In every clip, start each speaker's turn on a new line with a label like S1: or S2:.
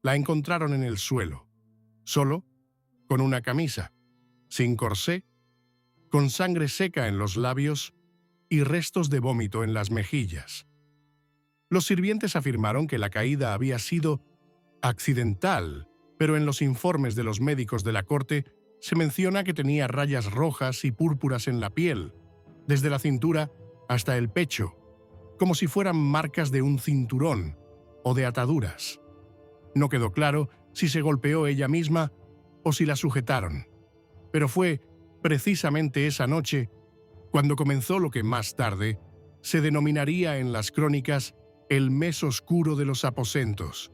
S1: la encontraron en el suelo, solo, con una camisa, sin corsé, con sangre seca en los labios y restos de vómito en las mejillas. Los sirvientes afirmaron que la caída había sido accidental, pero en los informes de los médicos de la corte se menciona que tenía rayas rojas y púrpuras en la piel, desde la cintura hasta el pecho, como si fueran marcas de un cinturón o de ataduras. No quedó claro si se golpeó ella misma o si la sujetaron, pero fue precisamente esa noche cuando comenzó lo que más tarde se denominaría en las crónicas el mes oscuro de los aposentos.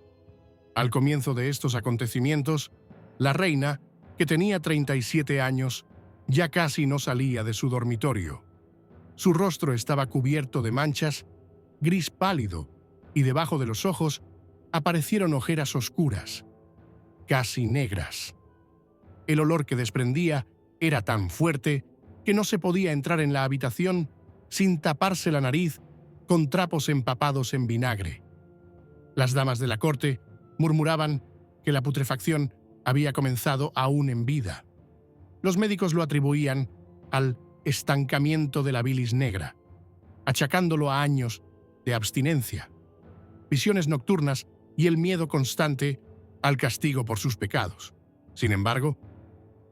S1: Al comienzo de estos acontecimientos, la reina, que tenía 37 años, ya casi no salía de su dormitorio. Su rostro estaba cubierto de manchas, gris pálido, y debajo de los ojos aparecieron ojeras oscuras, casi negras. El olor que desprendía era tan fuerte que no se podía entrar en la habitación sin taparse la nariz con trapos empapados en vinagre. Las damas de la corte murmuraban que la putrefacción había comenzado aún en vida. Los médicos lo atribuían al estancamiento de la bilis negra, achacándolo a años de abstinencia, visiones nocturnas y el miedo constante al castigo por sus pecados. Sin embargo,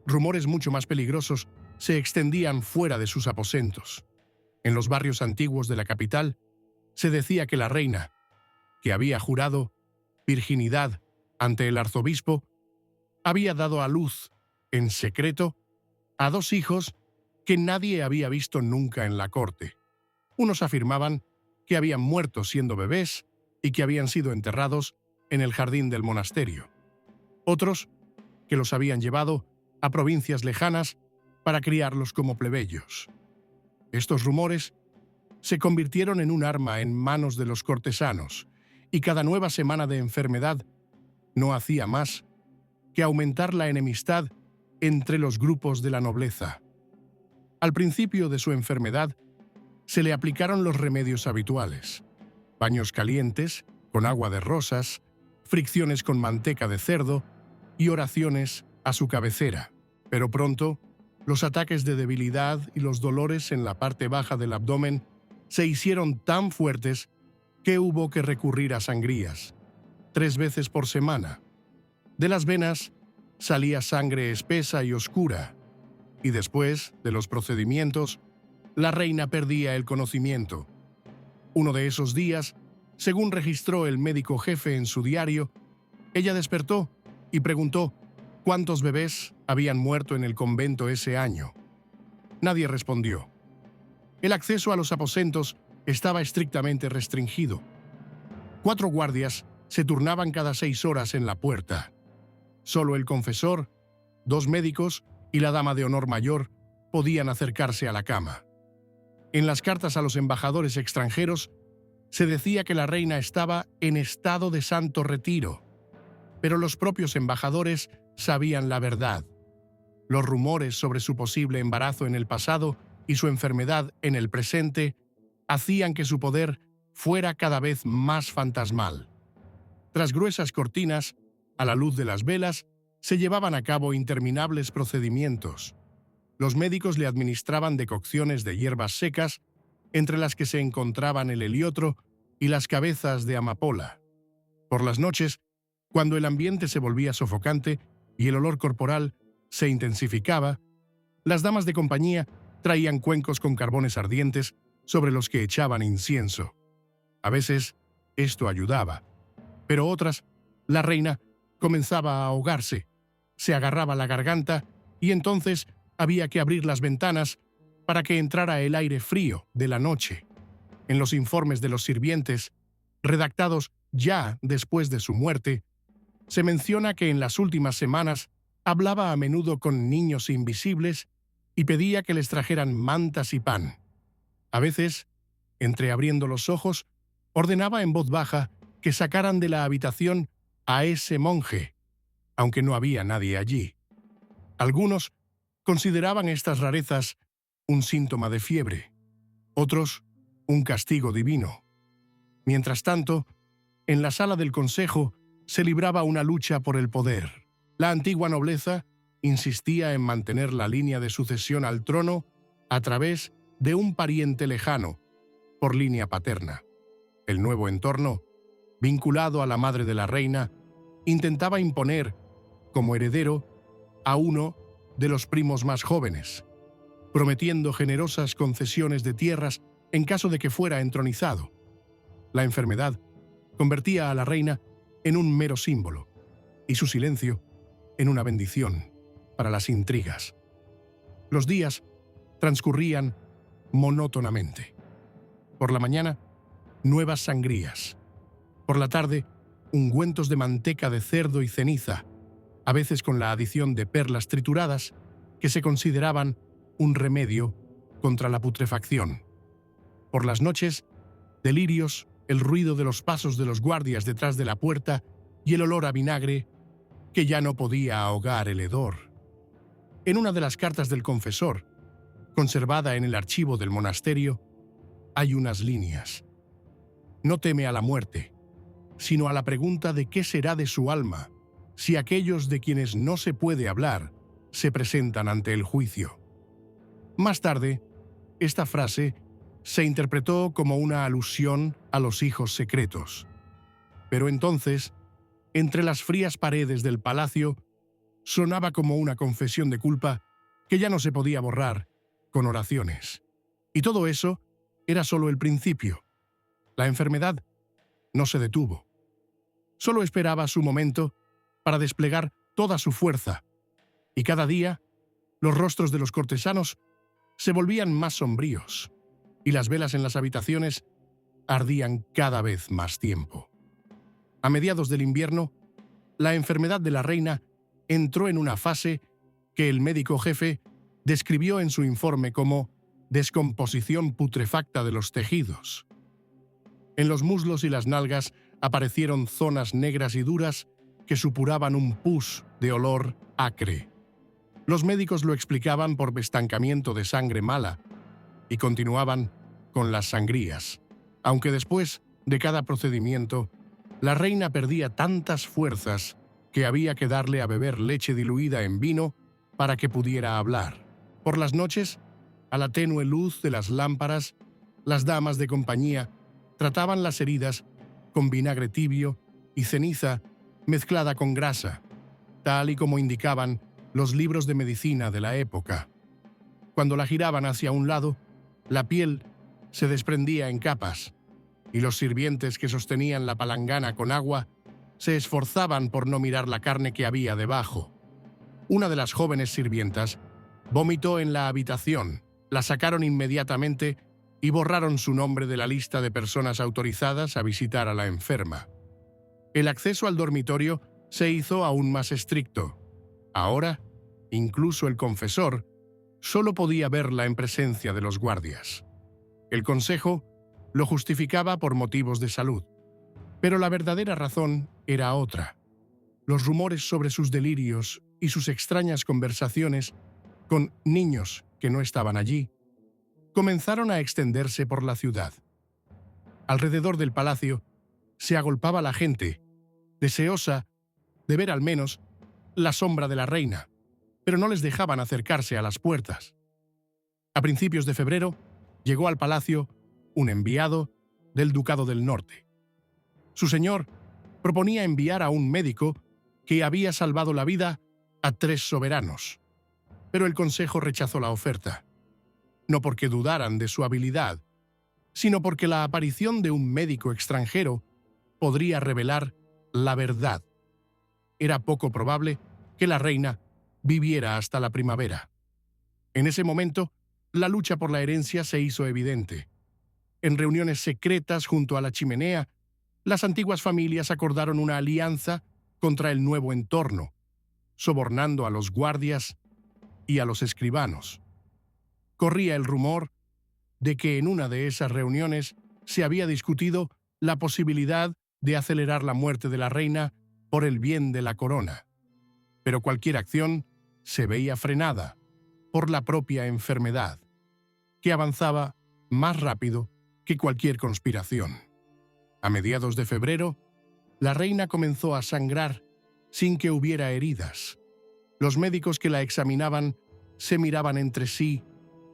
S1: rumores mucho más peligrosos se extendían fuera de sus aposentos. En los barrios antiguos de la capital se decía que la reina, que había jurado virginidad ante el arzobispo, había dado a luz, en secreto, a 2 hijos que nadie había visto nunca en la corte. Unos afirmaban que habían muerto siendo bebés y que habían sido enterrados en el jardín del monasterio. Otros, que los habían llevado a provincias lejanas para criarlos como plebeyos. Estos rumores se convirtieron en un arma en manos de los cortesanos, y cada nueva semana de enfermedad no hacía más que aumentar la enemistad entre los grupos de la nobleza. Al principio de su enfermedad, se le aplicaron los remedios habituales: baños calientes con agua de rosas, fricciones con manteca de cerdo y oraciones a su cabecera. Pero pronto, los ataques de debilidad y los dolores en la parte baja del abdomen se hicieron tan fuertes que hubo que recurrir a sangrías, 3 veces por semana. De las venas salía sangre espesa y oscura, y después de los procedimientos, la reina perdía el conocimiento. Uno de esos días, según registró el médico jefe en su diario, ella despertó y preguntó cuántos bebés habían muerto en el convento ese año. Nadie respondió. El acceso a los aposentos estaba estrictamente restringido. 4 guardias se turnaban cada 6 horas en la puerta. Solo el confesor, 2 médicos y la dama de honor mayor podían acercarse a la cama. En las cartas a los embajadores extranjeros se decía que la reina estaba en estado de santo retiro, pero los propios embajadores sabían la verdad. Los rumores sobre su posible embarazo en el pasado y su enfermedad en el presente hacían que su poder fuera cada vez más fantasmal. Tras gruesas cortinas, a la luz de las velas, se llevaban a cabo interminables procedimientos. Los médicos le administraban decocciones de hierbas secas, entre las que se encontraban el heliotro y las cabezas de amapola. Por las noches, cuando el ambiente se volvía sofocante y el olor corporal se intensificaba, las damas de compañía traían cuencos con carbones ardientes sobre los que echaban incienso. A veces esto ayudaba, pero otras, la reina comenzaba a ahogarse, se agarraba la garganta y entonces había que abrir las ventanas para que entrara el aire frío de la noche. En los informes de los sirvientes, redactados ya después de su muerte, se menciona que en las últimas semanas hablaba a menudo con niños invisibles y pedía que les trajeran mantas y pan. A veces, entreabriendo los ojos, ordenaba en voz baja que sacaran de la habitación a ese monje, aunque no había nadie allí. Algunos consideraban estas rarezas un síntoma de fiebre, otros un castigo divino. Mientras tanto, en la sala del consejo se libraba una lucha por el poder. La antigua nobleza insistía en mantener la línea de sucesión al trono a través de un pariente lejano, por línea paterna. El nuevo entorno, vinculado a la madre de la reina, intentaba imponer, como heredero, a uno de los primos más jóvenes, prometiendo generosas concesiones de tierras en caso de que fuera entronizado. La enfermedad convertía a la reina en un mero símbolo, y su silencio en una bendición para las intrigas. Los días transcurrían monótonamente. Por la mañana, nuevas sangrías. Por la tarde, ungüentos de manteca de cerdo y ceniza, a veces con la adición de perlas trituradas, que se consideraban un remedio contra la putrefacción. Por las noches, delirios, el ruido de los pasos de los guardias detrás de la puerta y el olor a vinagre que ya no podía ahogar el hedor. En una de las cartas del confesor, conservada en el archivo del monasterio, hay unas líneas. No teme a la muerte, sino a la pregunta de qué será de su alma si aquellos de quienes no se puede hablar se presentan ante el juicio. Más tarde, esta frase se interpretó como una alusión a los hijos secretos. Pero entonces, entre las frías paredes del palacio, sonaba como una confesión de culpa que ya no se podía borrar con oraciones. Y todo eso era solo el principio. La enfermedad no se detuvo. Solo esperaba su momento para desplegar toda su fuerza, y cada día los rostros de los cortesanos se volvían más sombríos, y las velas en las habitaciones ardían cada vez más tiempo. A mediados del invierno, la enfermedad de la reina entró en una fase que el médico jefe describió en su informe como descomposición putrefacta de los tejidos. En los muslos y las nalgas aparecieron zonas negras y duras que supuraban un pus de olor acre. Los médicos lo explicaban por estancamiento de sangre mala y continuaban con las sangrías, aunque después de cada procedimiento, la reina perdía tantas fuerzas que había que darle a beber leche diluida en vino para que pudiera hablar. Por las noches, a la tenue luz de las lámparas, las damas de compañía trataban las heridas con vinagre tibio y ceniza mezclada con grasa, tal y como indicaban los libros de medicina de la época. Cuando la giraban hacia un lado, la piel se desprendía en capas, y los sirvientes que sostenían la palangana con agua se esforzaban por no mirar la carne que había debajo. Una de las jóvenes sirvientas vomitó en la habitación, la sacaron inmediatamente y borraron su nombre de la lista de personas autorizadas a visitar a la enferma. El acceso al dormitorio se hizo aún más estricto. Ahora, incluso el confesor solo podía verla en presencia de los guardias. El consejo lo justificaba por motivos de salud, pero la verdadera razón era otra. Los rumores sobre sus delirios y sus extrañas conversaciones con niños que no estaban allí comenzaron a extenderse por la ciudad. Alrededor del palacio se agolpaba la gente, deseosa de ver al menos la sombra de la reina, pero no les dejaban acercarse a las puertas. A principios de febrero llegó al palacio un enviado del Ducado del Norte. Su señor proponía enviar a un médico que había salvado la vida a 3 soberanos, pero el consejo rechazó la oferta, no porque dudaran de su habilidad, sino porque la aparición de un médico extranjero podría revelar la verdad. Era poco probable que la reina viviera hasta la primavera. En ese momento, la lucha por la herencia se hizo evidente. En reuniones secretas junto a la chimenea, las antiguas familias acordaron una alianza contra el nuevo entorno, sobornando a los guardias y a los escribanos. Corría el rumor de que en una de esas reuniones se había discutido la posibilidad de acelerar la muerte de la reina por el bien de la corona. Pero cualquier acción se veía frenada por la propia enfermedad, que avanzaba más rápido que cualquier conspiración. A mediados de febrero, La reina comenzó a sangrar sin que hubiera heridas. Los médicos que la examinaban se miraban entre sí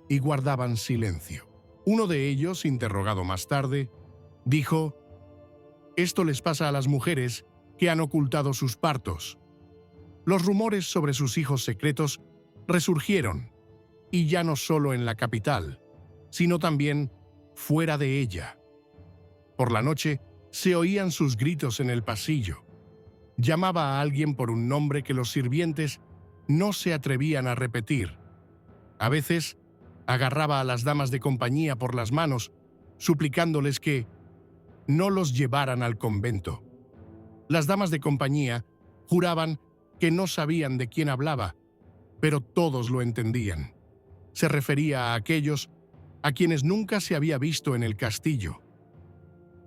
S1: y guardaban silencio. Uno de ellos, interrogado más tarde, dijo: «Esto les pasa a las mujeres que han ocultado sus partos». Los rumores sobre sus hijos secretos resurgieron, y ya no solo en la capital, sino también fuera de ella. Por la noche se oían sus gritos en el pasillo. Llamaba a alguien por un nombre que los sirvientes no se atrevían a repetir. A veces agarraba a las damas de compañía por las manos, suplicándoles que no los llevaran al convento. Las damas de compañía juraban que no sabían de quién hablaba, pero todos lo entendían. Se refería a aquellos a quienes nunca se había visto en el castillo.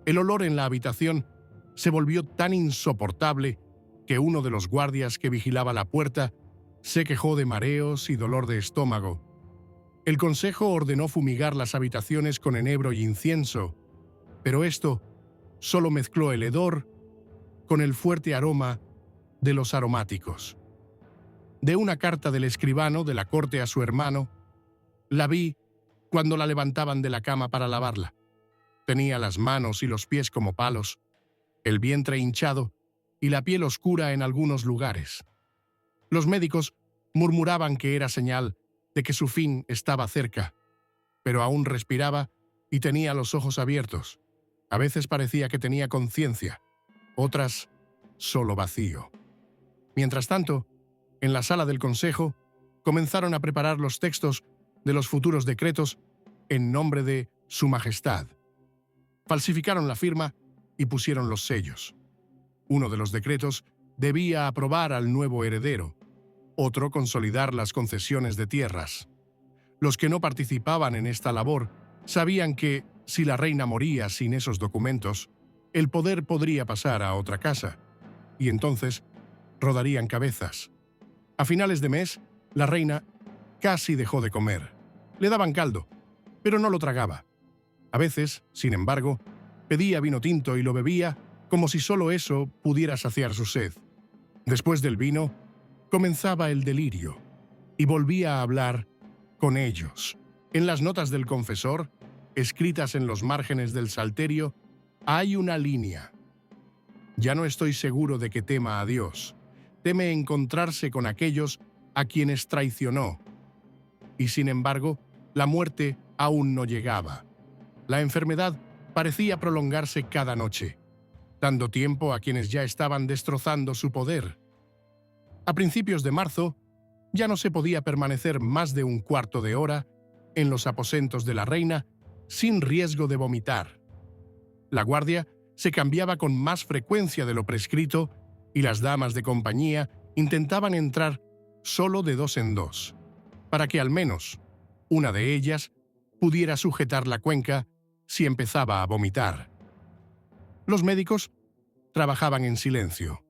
S1: El olor en la habitación se volvió tan insoportable que uno de los guardias que vigilaba la puerta se quejó de mareos y dolor de estómago. El consejo ordenó fumigar las habitaciones con enebro y incienso, pero esto solo mezcló el hedor con el fuerte aroma de los aromáticos. De una carta del escribano de la corte a su hermano, la vi cuando la levantaban de la cama para lavarla. Tenía las manos y los pies como palos, el vientre hinchado y la piel oscura en algunos lugares. Los médicos murmuraban que era señal de que su fin estaba cerca, pero aún respiraba y tenía los ojos abiertos. A veces parecía que tenía conciencia, otras solo vacío. Mientras tanto, en la sala del consejo, comenzaron a preparar los textos de los futuros decretos en nombre de Su Majestad. Falsificaron la firma y pusieron los sellos. Uno de los decretos debía aprobar al nuevo heredero, otro consolidar las concesiones de tierras. Los que no participaban en esta labor sabían que, si la reina moría sin esos documentos, el poder podría pasar a otra casa, y entonces rodarían cabezas. A finales de mes, la reina casi dejó de comer. Le daban caldo, pero no lo tragaba. A veces, sin embargo, pedía vino tinto y lo bebía como si solo eso pudiera saciar su sed. Después del vino, comenzaba el delirio y volvía a hablar con ellos. En las notas del confesor, escritas en los márgenes del salterio, hay una línea: «Ya no estoy seguro de que tema a Dios. Teme encontrarse con aquellos a quienes traicionó». Y sin embargo, la muerte aún no llegaba. La enfermedad parecía prolongarse cada noche, dando tiempo a quienes ya estaban destrozando su poder. A principios de marzo, ya no se podía permanecer más de un cuarto de hora en los aposentos de la reina sin riesgo de vomitar. La guardia se cambiaba con más frecuencia de lo prescrito y las damas de compañía intentaban entrar solo de dos en dos, para que al menos una de ellas pudiera sujetar la cuenca si empezaba a vomitar. Los médicos trabajaban en silencio.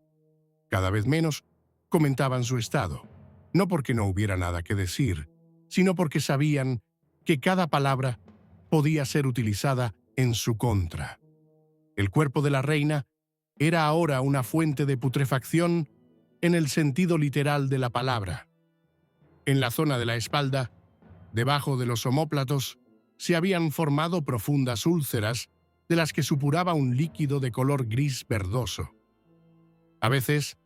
S1: Cada vez menos comentaban su estado, no porque no hubiera nada que decir, sino porque sabían que cada palabra podía ser utilizada en su contra. El cuerpo de la reina era ahora una fuente de putrefacción en el sentido literal de la palabra. En la zona de la espalda, debajo de los omóplatos, se habían formado profundas úlceras de las que supuraba un líquido de color gris verdoso. A veces,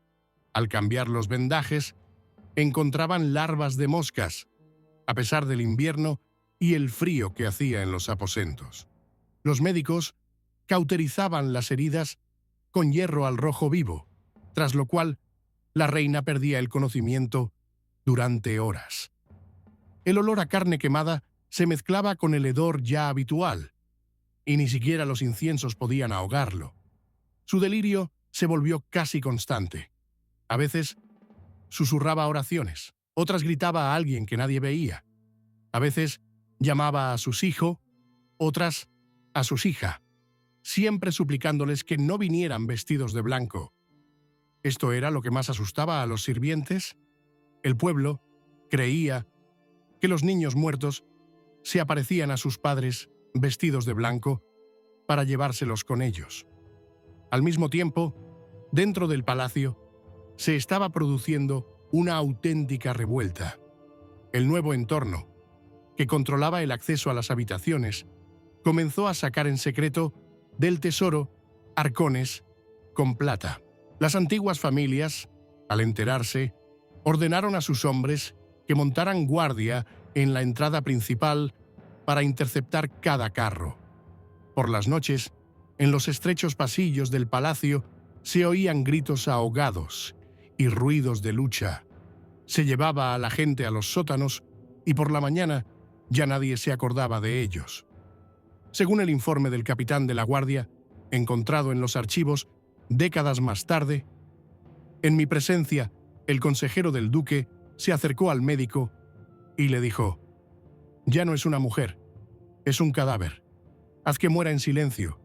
S1: al cambiar los vendajes, encontraban larvas de moscas, a pesar del invierno y el frío que hacía en los aposentos. Los médicos cauterizaban las heridas con hierro al rojo vivo, tras lo cual la reina perdía el conocimiento durante horas. El olor a carne quemada se mezclaba con el hedor ya habitual, y ni siquiera los inciensos podían ahogarlo. Su delirio se volvió casi constante. A veces susurraba oraciones, otras gritaba a alguien que nadie veía. A veces llamaba a sus hijos, otras a sus hijas, siempre suplicándoles que no vinieran vestidos de blanco. Esto era lo que más asustaba a los sirvientes. El pueblo creía que los niños muertos se aparecían a sus padres vestidos de blanco para llevárselos con ellos. Al mismo tiempo, Dentro del palacio se estaba produciendo una auténtica revuelta. El nuevo entorno, que controlaba el acceso a las habitaciones, comenzó a sacar en secreto del tesoro arcones con plata. Las antiguas familias, al enterarse, ordenaron a sus hombres que montaran guardia en la entrada principal para interceptar cada carro. Por las noches, en los estrechos pasillos del palacio se oían gritos ahogados y ruidos de lucha. Se llevaba a la gente a los sótanos y por la mañana ya nadie se acordaba de ellos. Según el informe del capitán de la guardia, encontrado en los archivos décadas más tarde, en mi presencia, el consejero del duque se acercó al médico y le dijo: «Ya no es una mujer, es un cadáver. Haz que muera en silencio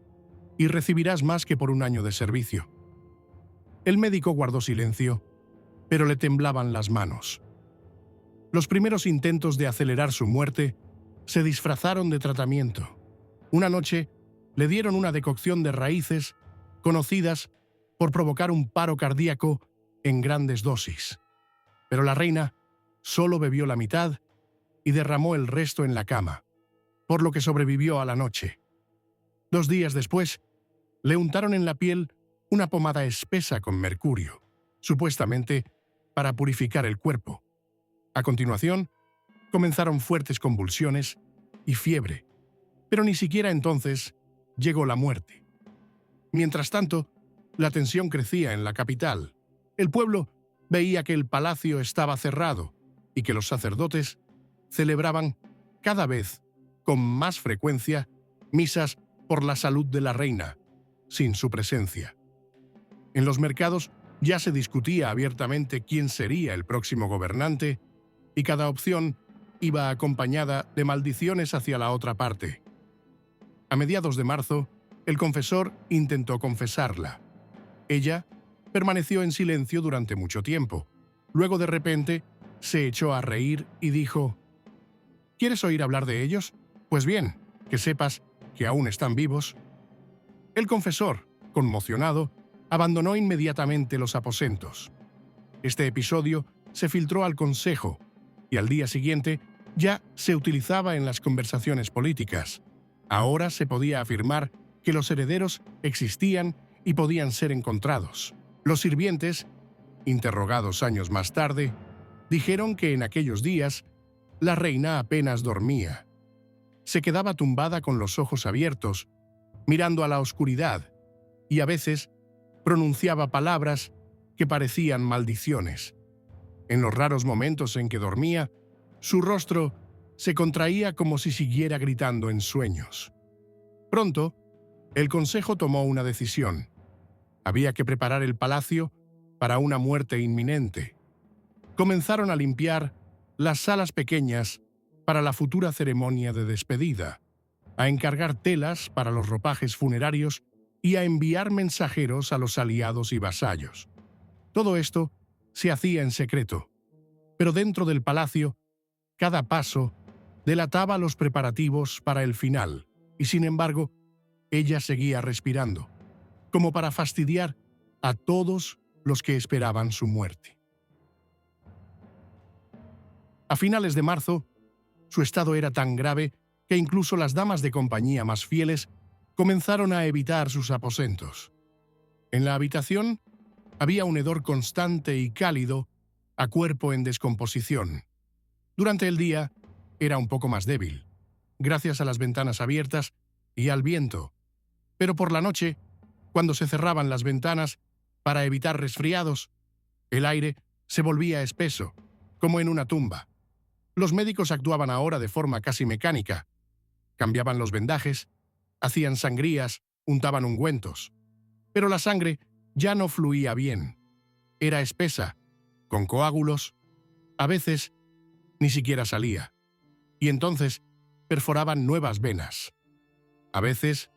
S1: y recibirás más que por un año de servicio». El médico guardó silencio, pero le temblaban las manos. Los primeros intentos de acelerar su muerte se disfrazaron de tratamiento. Una noche le dieron una decocción de raíces conocidas por provocar un paro cardíaco en grandes dosis. Pero la reina solo bebió la mitad y derramó el resto en la cama, por lo que sobrevivió a la noche. 2 días después, le untaron en la piel una pomada espesa con mercurio, supuestamente para purificar el cuerpo. A continuación, comenzaron fuertes convulsiones y fiebre, pero ni siquiera entonces llegó la muerte. Mientras tanto, la tensión crecía en la capital. El pueblo veía que el palacio estaba cerrado y que los sacerdotes celebraban cada vez con más frecuencia misas por la salud de la reina, sin su presencia. En los mercados ya se discutía abiertamente quién sería el próximo gobernante y cada opción iba acompañada de maldiciones hacia la otra parte. A mediados de marzo, el confesor intentó confesarla. Ella permaneció en silencio durante mucho tiempo. Luego, de repente, se echó a reír y dijo: «¿Quieres oír hablar de ellos? Pues bien, que sepas que aún están vivos». El confesor, conmocionado, abandonó inmediatamente los aposentos. Este episodio se filtró al consejo y al día siguiente ya se utilizaba en las conversaciones políticas. Ahora se podía afirmar que los herederos existían y podían ser encontrados. Los sirvientes, interrogados años más tarde, dijeron que en aquellos días la reina apenas dormía. Se quedaba tumbada con los ojos abiertos, mirando a la oscuridad, y a veces pronunciaba palabras que parecían maldiciones. En los raros momentos en que dormía, su rostro se contraía como si siguiera gritando en sueños. Pronto, el consejo tomó una decisión. Había que preparar el palacio para una muerte inminente. Comenzaron a limpiar las salas pequeñas para la futura ceremonia de despedida, a encargar telas para los ropajes funerarios y a enviar mensajeros a los aliados y vasallos. Todo esto se hacía en secreto, pero dentro del palacio, cada paso delataba los preparativos para el final, y sin embargo, ella seguía respirando, como para fastidiar a todos los que esperaban su muerte. A finales de marzo, su estado era tan grave que incluso las damas de compañía más fieles comenzaron a evitar sus aposentos. En la habitación había un hedor constante y cálido a cuerpo en descomposición. Durante el día era un poco más débil, gracias a las ventanas abiertas y al viento, pero por la noche, cuando se cerraban las ventanas para evitar resfriados, el aire se volvía espeso, como en una tumba. Los médicos actuaban ahora de forma casi mecánica. Cambiaban los vendajes, hacían sangrías, untaban ungüentos. Pero la sangre ya no fluía bien. Era espesa, con coágulos. A veces ni siquiera salía. Y entonces perforaban nuevas venas. A veces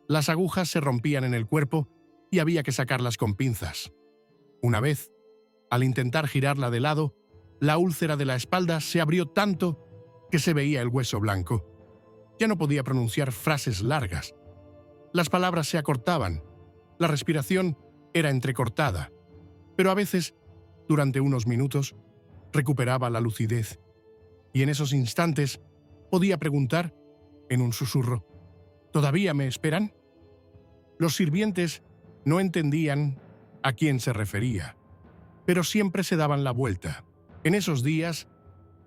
S1: las agujas se rompían en el cuerpo y había que sacarlas con pinzas. Una vez, al intentar girarla de lado, la úlcera de la espalda se abrió tanto que se veía el hueso blanco. Ya no podía pronunciar frases largas. Las palabras se acortaban, la respiración Era entrecortada, pero a veces, durante unos minutos, recuperaba la lucidez, y en esos instantes podía preguntar, en un susurro, ¿todavía me esperan? Los sirvientes no entendían a quién se refería, pero siempre se daban la vuelta. En esos días,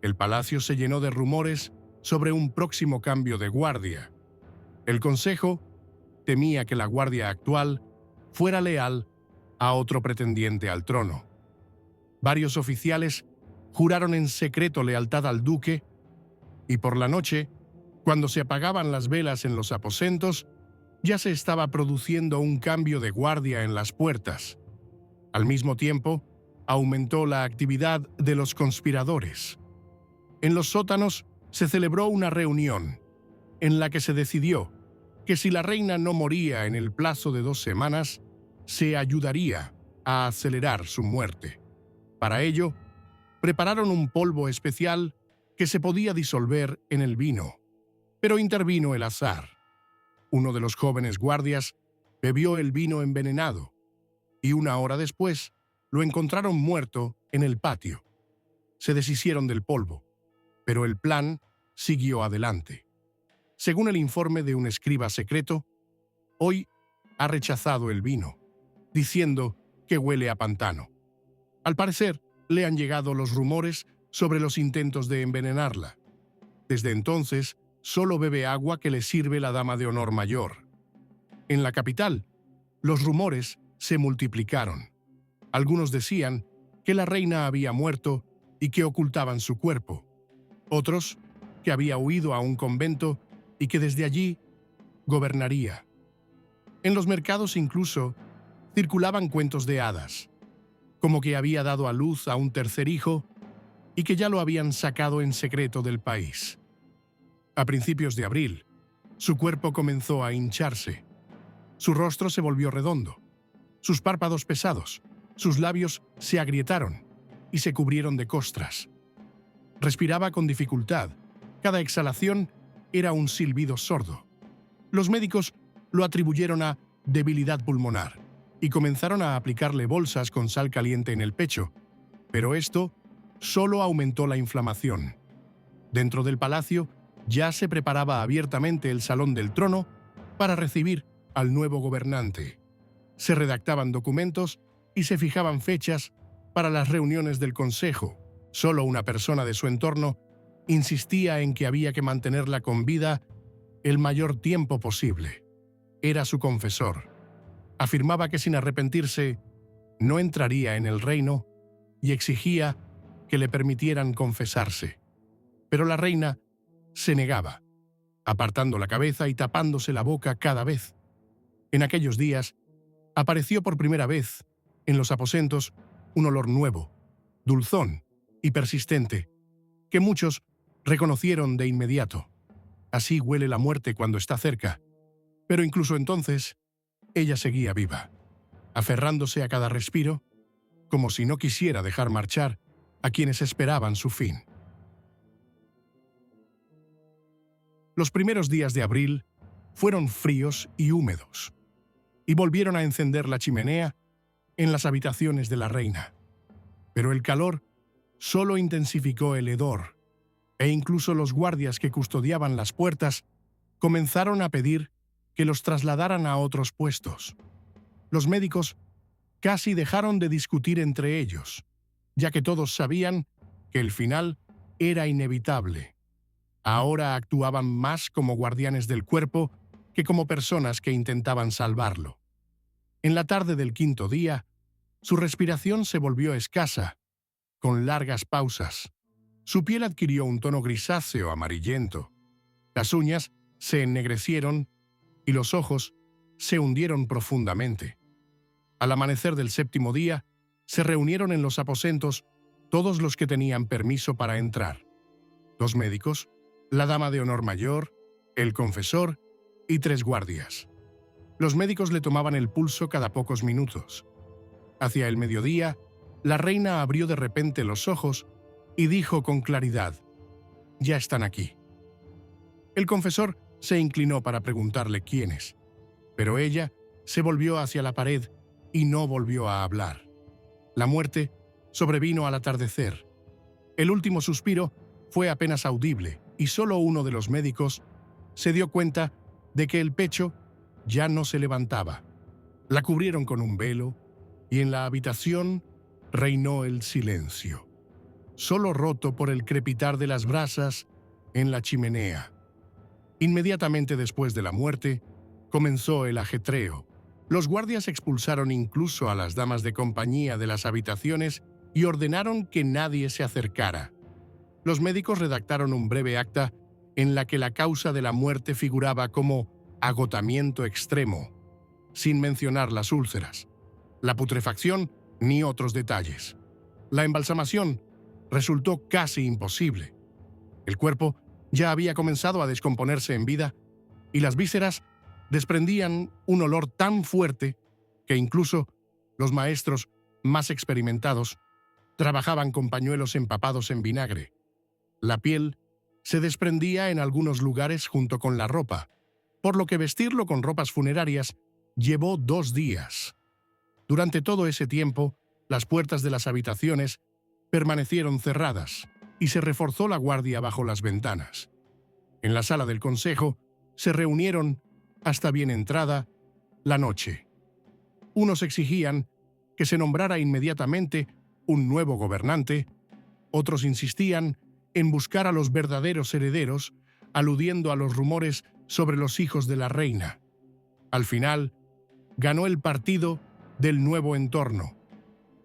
S1: el palacio se llenó de rumores sobre un próximo cambio de guardia. El consejo temía que la guardia actual fuera leal a otro pretendiente al trono. Varios oficiales juraron en secreto lealtad al duque, y por la noche, cuando se apagaban las velas en los aposentos, ya se estaba produciendo un cambio de guardia en las puertas. Al mismo tiempo, aumentó la actividad de los conspiradores. En los sótanos se celebró una reunión en la que se decidió que si la reina no moría en el plazo de 2 semanas, se ayudaría a acelerar su muerte. Para ello, prepararon un polvo especial que se podía disolver en el vino, pero intervino el azar. Uno de los jóvenes guardias bebió el vino envenenado y 1 hora después lo encontraron muerto en el patio. Se deshicieron del polvo, pero el plan siguió adelante. Según el informe de un escriba secreto, hoy ha rechazado el vino, diciendo que huele a pantano. Al parecer, le han llegado los rumores sobre los intentos de envenenarla. Desde entonces, solo bebe agua que le sirve la dama de honor mayor. En la capital, los rumores se multiplicaron. Algunos decían que la reina había muerto y que ocultaban su cuerpo. Otros, que había huido a un convento y que desde allí gobernaría. En los mercados incluso circulaban cuentos de hadas, como que había dado a luz a un tercer hijo y que ya lo habían sacado en secreto del país. A principios de abril, su cuerpo comenzó a hincharse. Su rostro se volvió redondo, sus párpados pesados, sus labios se agrietaron y se cubrieron de costras. Respiraba con dificultad. Cada exhalación era un silbido sordo. Los médicos lo atribuyeron a debilidad pulmonar y comenzaron a aplicarle bolsas con sal caliente en el pecho, pero esto solo aumentó la inflamación. Dentro del palacio ya se preparaba abiertamente el salón del trono para recibir al nuevo gobernante. Se redactaban documentos y se fijaban fechas para las reuniones del consejo. Solo una persona de su entorno insistía en que había que mantenerla con vida el mayor tiempo posible. Era su confesor. Afirmaba que sin arrepentirse no entraría en el reino y exigía que le permitieran confesarse. Pero la reina se negaba, apartando la cabeza y tapándose la boca cada vez. En aquellos días, apareció por primera vez en los aposentos un olor nuevo, dulzón y persistente, que muchos reconocieron de inmediato. Así huele la muerte cuando está cerca. Pero incluso entonces, ella seguía viva, aferrándose a cada respiro, como si no quisiera dejar marchar a quienes esperaban su fin. Los primeros días de abril fueron fríos y húmedos, y volvieron a encender la chimenea en las habitaciones de la reina. Pero el calor solo intensificó el hedor, e incluso los guardias que custodiaban las puertas comenzaron a pedir que los trasladaran a otros puestos. Los médicos casi dejaron de discutir entre ellos, ya que todos sabían que el final era inevitable. Ahora actuaban más como guardianes del cuerpo que como personas que intentaban salvarlo. En la tarde del 5.º día, su respiración se volvió escasa, con largas pausas. Su piel adquirió un tono grisáceo amarillento. Las uñas se ennegrecieron y los ojos se hundieron profundamente. Al amanecer del 7.º día, se reunieron en los aposentos todos los que tenían permiso para entrar: 2 médicos, la dama de honor mayor, el confesor y 3 guardias. Los médicos le tomaban el pulso cada pocos minutos. Hacia el mediodía, la reina abrió de repente los ojos y dijo con claridad: «Ya están aquí». El confesor se inclinó para preguntarle quiénes, pero ella se volvió hacia la pared y no volvió a hablar. La muerte sobrevino al atardecer. El último suspiro fue apenas audible y solo uno de los médicos se dio cuenta de que el pecho ya no se levantaba. La cubrieron con un velo y en la habitación reinó el silencio, solo roto por el crepitar de las brasas en la chimenea. Inmediatamente después de la muerte, comenzó el ajetreo. Los guardias expulsaron incluso a las damas de compañía de las habitaciones y ordenaron que nadie se acercara. Los médicos redactaron un breve acta en la que la causa de la muerte figuraba como agotamiento extremo, sin mencionar las úlceras, la putrefacción ni otros detalles. La embalsamación resultó casi imposible. El cuerpo ya había comenzado a descomponerse en vida y las vísceras desprendían un olor tan fuerte que incluso los maestros más experimentados trabajaban con pañuelos empapados en vinagre. La piel se desprendía en algunos lugares junto con la ropa, por lo que vestirlo con ropas funerarias llevó 2 días. Durante todo ese tiempo, las puertas de las habitaciones permanecieron cerradas y se reforzó la guardia bajo las ventanas. En la sala del consejo se reunieron hasta bien entrada la noche. Unos exigían que se nombrara inmediatamente un nuevo gobernante, otros insistían en buscar a los verdaderos herederos, aludiendo a los rumores sobre los hijos de la reina. Al final, ganó el partido del nuevo entorno.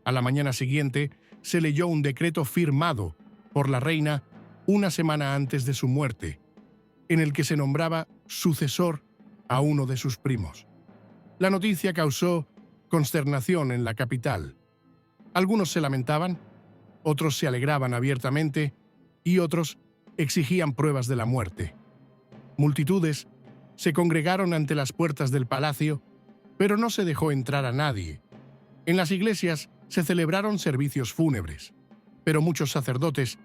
S1: A la mañana siguiente, se leyó un decreto firmado por la reina una semana antes de su muerte, en el que se nombraba sucesor a uno de sus primos. La noticia causó consternación en la capital. Algunos se lamentaban, otros se alegraban abiertamente y otros exigían pruebas de la muerte. Multitudes se congregaron ante las puertas del palacio, pero no se dejó entrar a nadie. En las iglesias se celebraron servicios fúnebres, pero muchos sacerdotes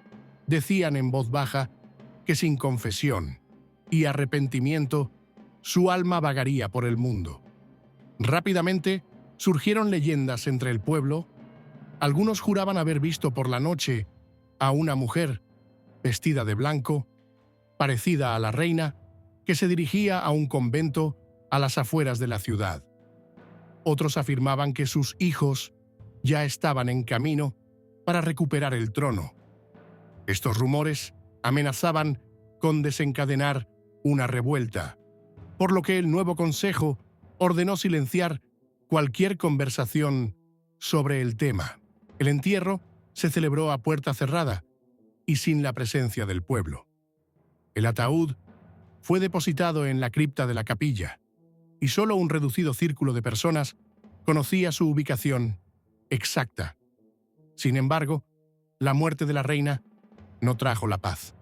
S1: decían en voz baja que sin confesión y arrepentimiento su alma vagaría por el mundo. Rápidamente surgieron leyendas entre el pueblo. Algunos juraban haber visto por la noche a una mujer vestida de blanco, parecida a la reina, que se dirigía a un convento a las afueras de la ciudad. Otros afirmaban que sus hijos ya estaban en camino para recuperar el trono. Estos rumores amenazaban con desencadenar una revuelta, por lo que el nuevo consejo ordenó silenciar cualquier conversación sobre el tema. El entierro se celebró a puerta cerrada y sin la presencia del pueblo. El ataúd fue depositado en la cripta de la capilla y solo un reducido círculo de personas conocía su ubicación exacta. Sin embargo, la muerte de la reina no trajo la paz.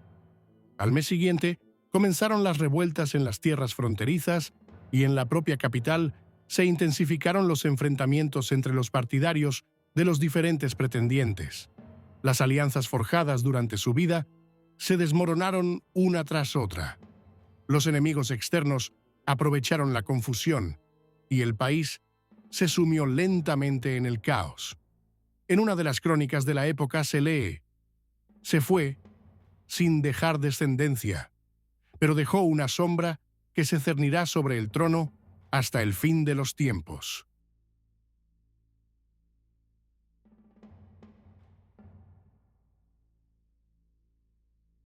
S1: Al mes siguiente, comenzaron las revueltas en las tierras fronterizas y en la propia capital se intensificaron los enfrentamientos entre los partidarios de los diferentes pretendientes. Las alianzas forjadas durante su vida se desmoronaron una tras otra. Los enemigos externos aprovecharon la confusión y el país se sumió lentamente en el caos. En una de las crónicas de la época se lee: «Se fue sin dejar descendencia, pero dejó una sombra que se cernirá sobre el trono hasta el fin de los tiempos».